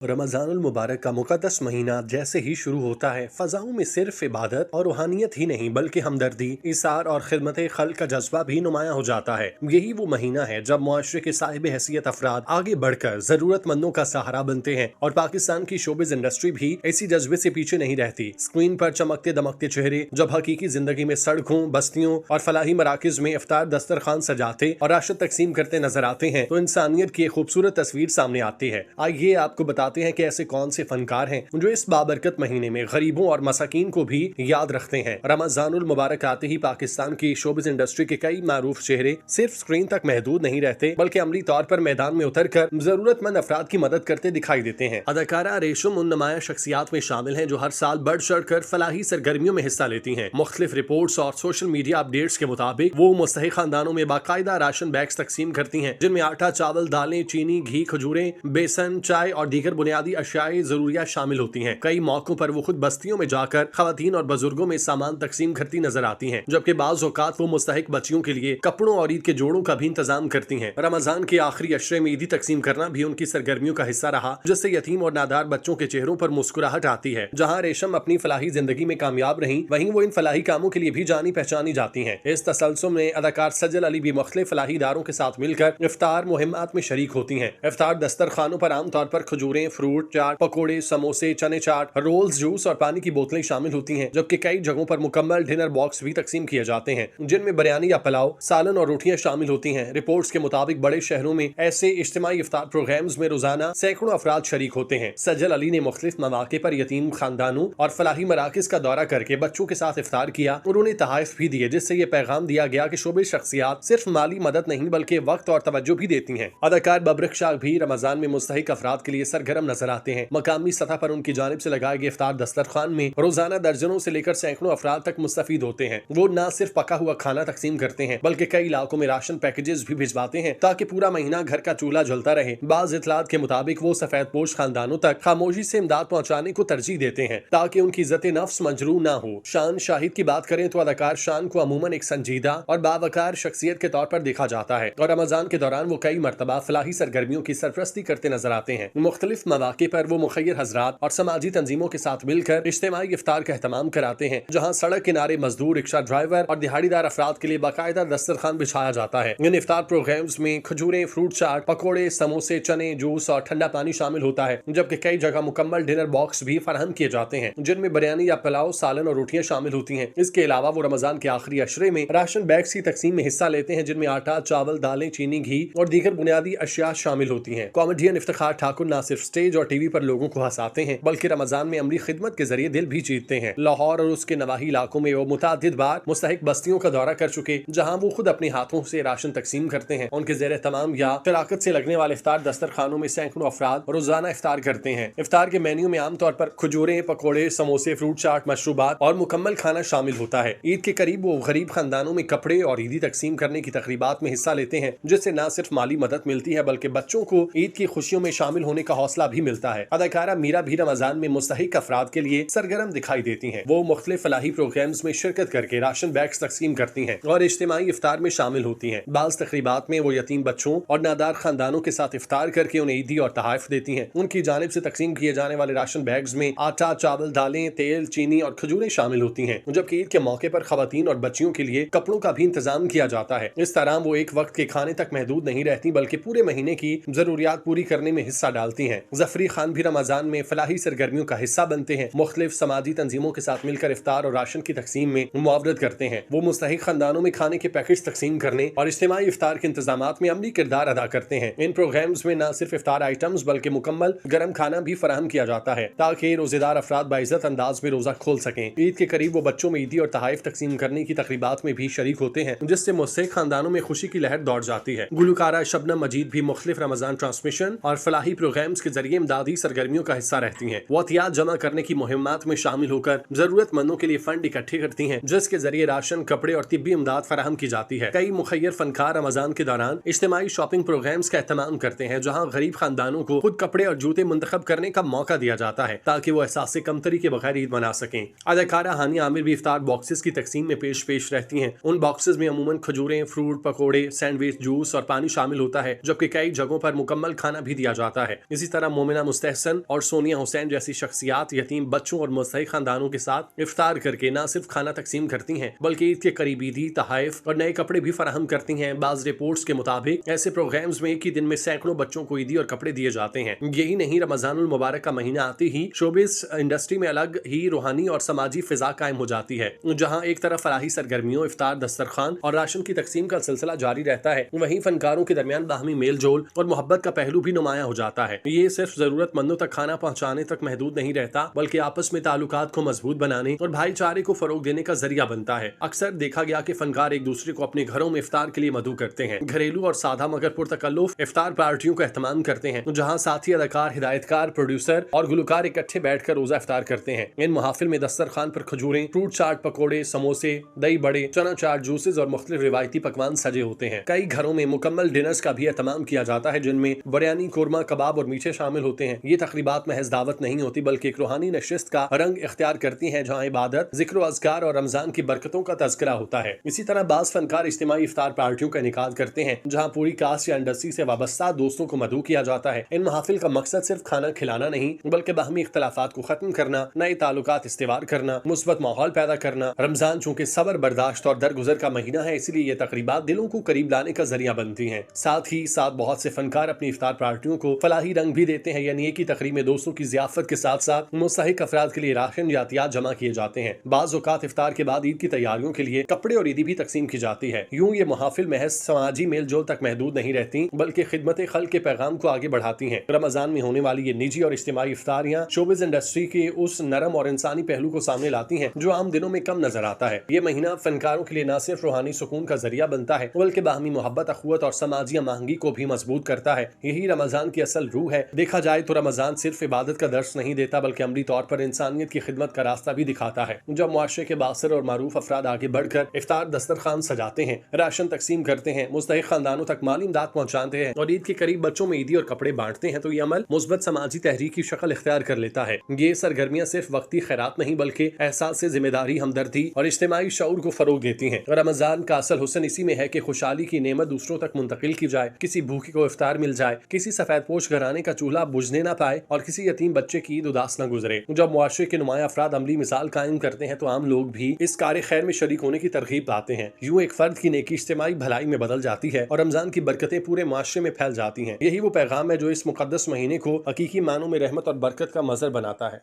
रमज़ानुल मुबारक का मुक़द्दस महीना जैसे ही शुरू होता है, फ़ज़ाओं में सिर्फ इबादत और रूहानियत ही नहीं बल्कि हमदर्दी, इसार और खिदमत खल्क़ का जज्बा भी नुमायाँ हो जाता है। यही वो महीना है जब मुआशरे के साहिब हैसियत अफराद आगे बढ़कर ज़रूरतमंदों का सहारा बनते हैं और पाकिस्तान की शोबिज़ इंडस्ट्री भी इसी जज्बे से पीछे नहीं रहती। स्क्रीन पर चमकते दमकते चेहरे जब हकीकी जिंदगी में सड़कों, बस्तियों और फलाही मराकिज में इफ्तार दस्तरखान सजाते और राशन तकसीम करते नजर आते हैं तो इंसानियत की एक खूबसूरत तस्वीर सामने आती है। आइए आपको बताते हैं कि ऐसे कौन से फनकार हैं जो इस बाबरकत महीने में गरीबों और मसाकीन को भी याद रखते हैं। रमज़ानुल मुबारक आते ही पाकिस्तान की शोबिज़ इंडस्ट्री के कई मारूफ चेहरे सिर्फ स्क्रीन तक महदूद नहीं रहते बल्कि अमली तौर पर मैदान में उतरकर जरूरतमंद अफराद की मदद करते दिखाई देते हैं। अदाकारा रेशम उन नुमाया शख्सियात में शामिल हैं जो हर साल बढ़ चढ़ कर फलाही सरगर्मियों में हिस्सा लेती हैं। मुख्तलिफ रिपोर्ट्स और सोशल मीडिया अपडेट्स के मुताबिक वो मुस्तहिक खानदानों में बाकायदा राशन बैग्स तकसीम करती हैं जिनमें आटा, चावल, दालें, चीनी, घी, खजूरें, बेसन, चाय और दीगर बुनियादी अशियाई जरूरियात शामिल होती हैं। कई मौकों पर वो खुद बस्तियों में जाकर खवातीन और बुजुर्गों में सामान तकसीम करती नजर आती हैं, जबकि बाज़ औकात वो मुस्तहिक बच्चियों के लिए कपड़ों और ईद के जोड़ों का भी इंतजाम करती हैं। रमजान के आखिरी अशरे में ईदी तकसीम करना भी उनकी सरगर्मियों का हिस्सा रहा, जिससे यतीम और नादार बच्चों के चेहरों पर मुस्कुराहट आती है। जहाँ रेशम अपनी फलाही जिंदगी में कामयाब रही, वहीं वो इन फलाही कामों के लिए भी जानी पहचानी जाती हैं। इस तसलसल में अदाकार सज्जल अली भी मुख्तलिफ फलाही इदारों के साथ मिलकर इफ्तार मुहिम्मात में शरीक होती हैं। इफ्तार दस्तरखानों पर आमतौर पर खजूरें, फ्रूट चाट, पकौड़े, समोसे, चने चाट, रोल्स, जूस और पानी की बोतलें शामिल होती हैं, जबकि कई जगहों पर मुकम्मल डिनर बॉक्स भी तकसीम किए जाते हैं जिनमें बिरयानी या पुलाव, सालन और रोटियां शामिल होती हैं। रिपोर्ट्स के मुताबिक बड़े शहरों में ऐसे इज्तिमाई इफ्तार प्रोग्राम्स में रोजाना सैकड़ों अफराद शरीक होते हैं। सज्जल अली ने मुख्तलिफ मौके पर यतीम खानदानों और फलाही मराकिज का दौरा करके बच्चों के साथ इफ्तार किया और उन्हें तहाइफ भी दिए, जिससे ये पैगाम दिया गया कि शोबे शख्सियात सिर्फ माली मदद नहीं बल्कि वक्त और तवज्जो भी देती हैं। अदाकार बबरक शाह भी रमजान में मुस्तहिक अफराद के लिए सरगर्म नजर आते हैं। मकामी सतह पर उनकी जानिब से लगाए गए इफ्तार दस्तरखान में रोजाना दर्जनों से लेकर सैकड़ों अफराद तक मुस्तफीद होते हैं। वो न सिर्फ पका हुआ खाना तकसीम करते हैं बल्कि कई इलाकों में राशन पैकेजेस भी भिजवाते हैं ताकि पूरा महीना घर का चूल्हा जलता रहे। बाज इतलात के मुताबिक वो सफेद पोश खानदानों तक खामोशी से इमदाद पहुंचाने को तरजीह देते हैं ताकि उनकी इज्जत नफ्स मंजरू ना हो। शान शाहिद की बात करें तो अदाकार शान को अमूमन एक संजीदा और बावकार शख्सियत के तौर पर देखा जाता है और रमजान के दौरान वो कई मरतबा फलाही सरगर्मियों की सरपरस्ती करते नजर आते हैं। मुख्तलिफ मौके पर वो मुखैर हजरात और समाजी तंजीमों के साथ मिलकर इज्तिमाई इफ्तार का एहतमाम कराते हैं, जहाँ सड़क किनारे मजदूर, रिक्शा ड्राइवर और दिहाड़ीदार अफराद के लिए बाकायदा दस्तरखान बिछाया जाता है। इन इफ्तार प्रोग्राम्स में खजूरें, फ्रूट चाट, पकौड़े, समोसे, चने, जूस और ठंडा पानी शामिल होता है, जबकि कई जगह मुकम्मल डिनर बॉक्स भी फराहम किए जाते हैं जिनमें बिरयानी या पुलाव, सालन और रोटियां शामिल होती हैं। इसके अलावा वो रमजान के आखिरी अशरे में राशन बैग्स की तकसीम में हिस्सा लेते हैं जिनमें आटा, चावल, दालें, चीनी, घी और दीगर बुनियादी अशिया शामिल होती हैं। कॉमेडियन इफ्तिखार ठाकुर न सिर्फ स्टेज और टीवी पर लोगों को हंसाते हैं बल्कि रमजान में अमली खिदमत के जरिए दिल भी जीतते हैं। लाहौर और उसके नवाही इलाकों में वो मुतादिद बार मुस्तहिक बस्तियों का दौरा कर चुके, जहाँ वो खुद अपने हाथों से राशन तकसीम करते हैं। उनके जेर तमाम या शराकत से लगने वाले इफ्तार दस्तरखानों में सैकड़ों अफराद रोजाना इफ्तार करते हैं। इफ्तार के मेन्यू में आमतौर पर खजूरें, पकौड़े, समोसे, फ्रूट चाट, मशरूबात और मुकम्मल खाना शामिल होता है। ईद के करीब वो गरीब खानदानों में कपड़े और ईदी तकसीम करने की तकरीबात में हिस्सा लेते हैं, जिससे न सिर्फ माली मदद मिलती है बल्कि बच्चों को ईद की खुशियों में शामिल होने का हौसला भी मिलता है। अदाकारा मीरा भी रमजान में मुस्तहिक अफराद के लिए सरगर्म दिखाई देती हैं। वो मुख्तलिफ फलाही प्रोग्राम्स में शिरकत करके राशन बैग्स तकसीम करती हैं और इज्तिमाई इफ्तार में शामिल होती हैं। बाज़ तकरीबात में वो यतीम बच्चों और नादार खानदानों के साथ इफ्तार करके उन्हें ईदी और तहाइफ देती हैं। उनकी जानिब से तकसीम किए जाने वाले राशन बैग्स में आटा, चावल, दालें, तेल, चीनी और खजूरें शामिल होती हैं, जबकि ईद के मौके पर खवातीन और बच्चियों के लिए कपड़ों का भी इंतजाम किया जाता है। इस तरह वो एक वक्त के खाने तक महदूद नहीं रहती बल्कि पूरे महीने की जरूरियात पूरी करने में हिस्सा डालती हैं। जफरी खान भी रमजान में फलाही सरगर्मियों का हिस्सा बनते हैं। मुख्तलिफ समाजी तंजीमों के साथ मिलकर इफ्तार और राशन की तकसीम में मुआवरत करते हैं। वो मुस्तहिक खानदानों में खाने के पैकेट तकसीम करने और इज्तिमाई इफ्तार के इंतजामात में अमली किरदार अदा करते हैं। इन प्रोग्राम्स में न सिर्फ इफ्तार आइटम्स बल्कि मुकम्मल गर्म खाना भी फराहम किया जाता है ताकि रोजेदार अफराद बाइज्जत अंदाज में रोजा खोल सकें। ईद के करीब वो बच्चों में ईदी और तहाइफ तकसीम करने की तकरीबात में भी शरीक होते हैं, जिससे मुस्तहिक खानदानों में खुशी की लहर दौड़ जाती है। गुलकारा शबनम मजीद भी मुख्तलिफ रमजान ट्रांसमिशन और फलाही प्रोग्राम्स के जरिए इमदादी सरगर्मियों का हिस्सा रहती हैं। वो अतियात जमा करने की मुहिम्मात में शामिल होकर जरूरतमंदों के लिए फंड इकट्ठे करती हैं, जिसके जरिए राशन, कपड़े और तिब्बी इमदाद फराहम की जाती है। कई मुखैर फनकार रमजान के दौरान इज्तिमाई शॉपिंग प्रोग्राम्स का एहतमाम करते हैं, जहाँ गरीब खानदानों को खुद कपड़े और जूते मुंतखब करने का मौका दिया जाता है ताकि वो एहसास कमतरी के बगैर ईद मना सकें। अदाकारा हानिया आमिर भी इफ्तार बॉक्सेस की तकसीम में पेश रहती हैं। उन बॉक्सेस में अमूमन खजूरें, फ्रूट, पकौड़े, सैंडविच, जूस और पानी शामिल होता है, जबकि कई जगहों पर मुकम्मल खाना भी दिया जाता है। इसी तरह मोमिना मुस्तहसन और सोनिया हुसैन जैसी शख्सियात यतीम बच्चों और मुस्तहिक खानदानों के साथ इफ्तार करके न सिर्फ खाना तकसीम करती हैं बल्कि ईद के करीब ईदी तहाइफ और नए कपड़े भी फराहम करती हैं। बाज रिपोर्ट्स के मुताबिक ऐसे प्रोग्राम्स में एक ही दिन में सैकड़ों बच्चों को ईदी और कपड़े दिए जाते हैं। यही नहीं, रमजानुल मुबारक का महीना आते ही शोबिस इंडस्ट्री में अलग ही रूहानी और समाजी फिजा कायम हो जाती है। जहां एक तरफ फलाही सरगर्मियों, इफ्तार, दस्तरखान और राशन की तकसीम का सिलसिला जारी रहता है, वहीं फनकारों के दरमियान बाहमी मेल जोल और मोहब्बत का पहलू भी नुमाया हो जाता है। ये सिर्फ जरूरतमंदों तक खाना पहुंचाने तक महदूद नहीं रहता बल्कि आपस में ताल्लुकात को मजबूत बनाने और भाईचारे को फरोग देने का जरिया बनता है। अक्सर देखा गया कि फनकार एक दूसरे को अपने घरों में इफ्तार के लिए मदऊ करते हैं। घरेलू और सादा मगर पुरतकल्लुफ इफ्तार पार्टियों का एहतमाम करते हैं जहां साथी अदाकार, हिदायतकार, प्रोड्यूसर और गुलकार इकट्ठे बैठकर रोजा इफ्तार करते हैं। इन महाफिल में दस्तरखान पर खजूरें, फ्रूट चाट, पकौड़े, समोसे, दही बड़े, चना चाट, जूसेस और मुख्तलिफ रिवायती पकवान सजे होते हैं। कई घरों में मुकम्मल डिनर्स का भी एहतमाम किया जाता है जिनमें बिरयानी, कोरमा, कबाब और मीठे शामिल होते हैं। ये तकरीबात महज दावत नहीं होती बल्कि एक रूहानी नशिस्त का रंग इख्तियार करती हैं जहां इबादत, जिक्र व अज़कार और रमजान की बरकतों का तज़किरा होता है। इसी तरह बाज़ फनकार इज्तिमाई इफ्तार पार्टियों का इनेकाद करते हैं जहां पूरी कास्ट या इंडस्ट्री से वाबस्ता दोस्तों को मदऊ किया जाता है। इन महाफिल का मकसद सिर्फ खाना खिलाना नहीं बल्कि बाहमी इख्तलाफात को खत्म करना, नए ताल्लुकात इस्तेवार करना, मुस्बत माहौल पैदा करना। रमजान चूंकि सब्र, बर्दाश्त और दरगुजर का महीना है, इसलिए ये तकरीबात दिलों को करीब लाने का जरिया बनती हैं। साथ ही साथ बहुत से फनकार अपनी इफ्तार पार्टियों को फलाही रंग भी देते हैं, यानी एक ही तकरीब में दोस्तों की जियाफत के साथ साथ मुस्तहिक अफराद के लिए राशन या अतियात जमा किए जाते हैं। बाज़ औक़ात इफ्तार के बाद ईद की तैयारियों के लिए कपड़े और ईदी भी तकसीम की जाती है। यूं ये महाफिल महज समाजी मेल जोल तक महदूद नहीं रहती बल्कि खिदमत खल के पैगाम को आगे बढ़ाती हैं। रमजान में होने वाली ये निजी और इज्तिमाई इफ्तारियां शोबिज़ इंडस्ट्री के उस नरम और इंसानी पहलू को सामने लाती हैं जो आम दिनों में कम नजर आता है। ये महीना फनकारों के लिए न सिर्फ रूहानी सुकून का जरिया बनता है बल्कि बाहमी मोहब्बत, अखुवत और समाजी महंगी को भी मजबूत करता है। यही रमजान की असल रूह है। देखा जाए तो रमजान सिर्फ इबादत का दर्श नहीं देता बल्कि अमली तौर पर इंसानियत की खिदमत का रास्ता भी दिखाता है। जब मुआशरे के बासर और मारूफ अफराद आगे बढ़कर इफ्तार दस्तरखान सजाते हैं, राशन तकसीम करते हैं, मुस्तहिक खानदानों तक माली इमदाद पहुंचाते हैं और ईद के करीब बच्चों में ईदी और कपड़े बांटते हैं, तो ये अमल मुस्बत समाजी तहरीक की शक्ल इख्तियार कर लेता है। ये सरगर्मियां सिर्फ वक्ती खैरात नहीं बल्कि एहसास से जिम्मेदारी, हमदर्दी और इज्तिमाई शऊर को फरोग देती हैं। रमजान का असल हुस्न इसी में है कि खुशहाली की नेमत दूसरों तक मुंतकिल की जाए, किसी भूखे को इफ्तार मिल जाए, किसी सफेद पोश घराने का चूल्हा बुझने ना पाए और किसी यतीम बच्चे की ईद उदास न गुजरे। जब मुआशरे के नुमाया अफराद अमली मिसाल कायम करते हैं तो आम लोग भी इस कार्य खैर में शरीक होने की तरगीब पाते हैं। यूं एक फर्द की नेकी इज्तिमाई भलाई में बदल जाती है और रमजान की बरकतें पूरे माशरे में फैल जाती हैं। यही वो पैगाम है जो इस मुकद्दस महीने को हकीकी मानों में रहमत और बरकत का मजर बनाता है।